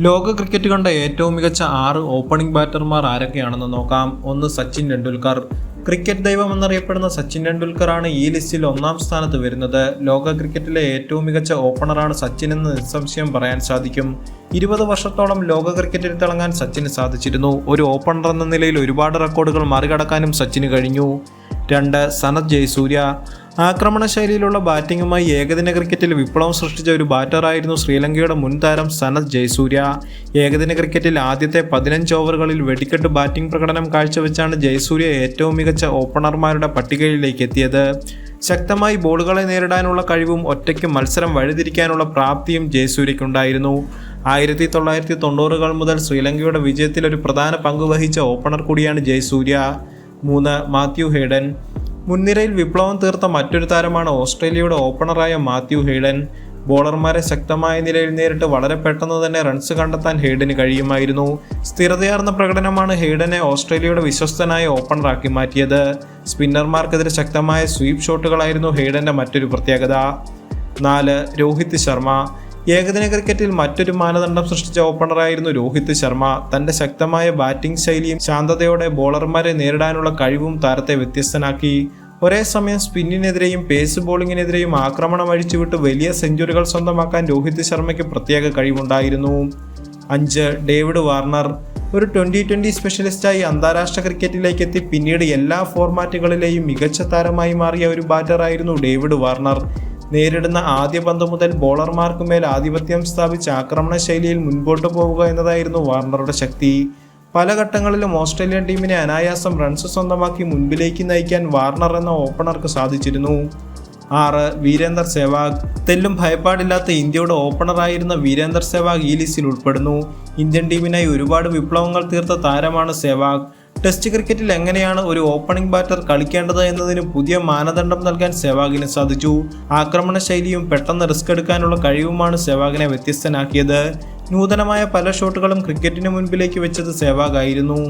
ലോക ക്രിക്കറ്റ് കണ്ട ഏറ്റവും മികച്ച 6 ഓപ്പണിംഗ് ബാറ്റർമാർ ആരൊക്കെയാണെന്ന് നോക്കാം. 1. സച്ചിൻ ടെണ്ടുൽക്കർ. ക്രിക്കറ്റ് ദൈവം എന്നറിയപ്പെടുന്ന സച്ചിൻ ടെണ്ടുൽക്കറാണ് ഈ ലിസ്റ്റിൽ 1-ാം സ്ഥാനത്ത് വരുന്നത്. ലോക ക്രിക്കറ്റിലെ ഏറ്റവും മികച്ച ഓപ്പണറാണ് സച്ചിൻ എന്ന് നിസ്സംശയം പറയാൻ സാധിക്കും. 20 വർഷത്തോളം ലോക ക്രിക്കറ്റിൽ തിളങ്ങാൻ സച്ചിന് സാധിച്ചിരുന്നു. ഒരു ഓപ്പണർ എന്ന നിലയിൽ ഒരുപാട് റെക്കോർഡുകൾ മറികടക്കാനും സച്ചിന് കഴിഞ്ഞു. 2. സനത് ജയസൂര്യ. ആക്രമണ ശൈലിയിലുള്ള ബാറ്റിംഗുമായി ഏകദിന ക്രിക്കറ്റിൽ വിപ്ലവം സൃഷ്ടിച്ച ഒരു ബാറ്ററായിരുന്നു ശ്രീലങ്കയുടെ മുൻ താരം സനത് ജയസൂര്യ. ഏകദിന ക്രിക്കറ്റിൽ ആദ്യത്തെ 15 ഓവറുകളിൽ വെടിക്കെട്ട് ബാറ്റിംഗ് പ്രകടനം കാഴ്ചവെച്ചാണ് ജയസൂര്യ ഏറ്റവും മികച്ച ഓപ്പണർമാരുടെ പട്ടികയിലേക്ക് എത്തിയത്. ശക്തമായി ബോളുകളെ നേരിടാനുള്ള കഴിവും ഒറ്റയ്ക്ക് മത്സരം വഴിതിരിക്കാനുള്ള പ്രാപ്തിയും ജയസൂര്യയ്ക്കുണ്ടായിരുന്നു. 1990-കൾ മുതൽ ശ്രീലങ്കയുടെ വിജയത്തിൽ ഒരു പ്രധാന പങ്ക് വഹിച്ച ഓപ്പണർ കൂടിയാണ് ജയസൂര്യ. 3. മാത്യു ഹെയ്ഡൻ. മുൻനിരയിൽ വിപ്ലവം തീർത്ത മറ്റൊരു താരമാണ് ഓസ്ട്രേലിയയുടെ ഓപ്പണറായ മാത്യു ഹെയ്ഡൻ. ബോളർമാരെ ശക്തമായ നിലയിൽ നേരിട്ട് വളരെ പെട്ടെന്ന് തന്നെ റൺസ് കണ്ടെത്താൻ ഹെയ്ഡന് കഴിയുമായിരുന്നു. സ്ഥിരതയാർന്ന പ്രകടനമാണ് ഹെയ്ഡനെ ഓസ്ട്രേലിയയുടെ വിശ്വസ്തനായ ഓപ്പണറാക്കി മാറ്റിയത്. സ്പിന്നർമാർക്കെതിരെ ശക്തമായ സ്വീപ്പ് ഷോട്ടുകളായിരുന്നു ഹെയ്ഡന്റെ മറ്റൊരു പ്രത്യേകത. 4. രോഹിത് ശർമ്മ. ഏകദിന ക്രിക്കറ്റിൽ മറ്റൊരു മാനദണ്ഡം സൃഷ്ടിച്ച ഓപ്പണറായിരുന്നു രോഹിത് ശർമ്മ. തന്റെ ശക്തമായ ബാറ്റിംഗ് ശൈലിയും ശാന്തതയോടെ ബോളർമാരെ നേരിടാനുള്ള കഴിവും താരത്തെ വ്യത്യസ്തനാക്കി. ഒരേ സമയം സ്പിന്നിനെതിരെയും പേസ് ബോളിങ്ങിനെതിരെയും ആക്രമണം അഴിച്ചുവിട്ട് വലിയ സെഞ്ചുറികൾ സ്വന്തമാക്കാൻ രോഹിത് ശർമ്മയ്ക്ക് പ്രത്യേക കഴിവുണ്ടായിരുന്നു. 5. David Warner. ഒരു 2020 സ്പെഷ്യലിസ്റ്റായി അന്താരാഷ്ട്ര ക്രിക്കറ്റിലേക്ക് എത്തി പിന്നീട് എല്ലാ ഫോർമാറ്റുകളിലെയും മികച്ച താരമായി മാറിയ ഒരു ബാറ്ററായിരുന്നു ഡേവിഡ് വാർണർ. നേരിടുന്ന ആദ്യ പന്ത് മുതൽ ബോളർമാർക്ക് മേൽ ആധിപത്യം സ്ഥാപിച്ച് ആക്രമണ ശൈലിയിൽ മുൻപോട്ട് പോവുക എന്നതായിരുന്നു വാർണറുടെ ശക്തി. പല ഘട്ടങ്ങളിലും ഓസ്ട്രേലിയൻ ടീമിനെ അനായാസം റൺസ് സ്വന്തമാക്കി മുൻപിലേക്ക് നയിക്കാൻ വാർണർ എന്ന ഓപ്പണർക്ക് സാധിച്ചിരുന്നു. 6. വീരേന്ദർ സെവാഗ്. തെല്ലും ഭയപ്പാടില്ലാത്ത ഇന്ത്യയുടെ ഓപ്പണറായിരുന്ന വീരേന്ദർ സെവാഗ് ഈ ലിസ്റ്റിൽ ഉൾപ്പെടുന്നു. ഇന്ത്യൻ ടീമിനായി ഒരുപാട് വിപ്ലവങ്ങൾ തീർത്ത താരമാണ് സെവാഗ്. ടെസ്റ്റ് ക്രിക്കറ്റിൽ എങ്ങനെയാണ് ഒരു ഓപ്പണിംഗ് ബാറ്റർ കളിക്കേണ്ടത് എന്നതിന് പുതിയ മാനദണ്ഡം നൽകാൻ സെവാഗിന് സാധിച്ചു. ആക്രമണ ശൈലിയും പെട്ടെന്ന് റിസ്ക് എടുക്കാനുള്ള കഴിവുമാണ് സെവാഗിനെ വ്യത്യസ്തനാക്കിയത്. നൂതനമായ പല ഷോട്ടുകളും ക്രിക്കറ്റിന് മുൻപിലേക്ക് വെച്ചത് സെവാഗ് ആയിരുന്നു.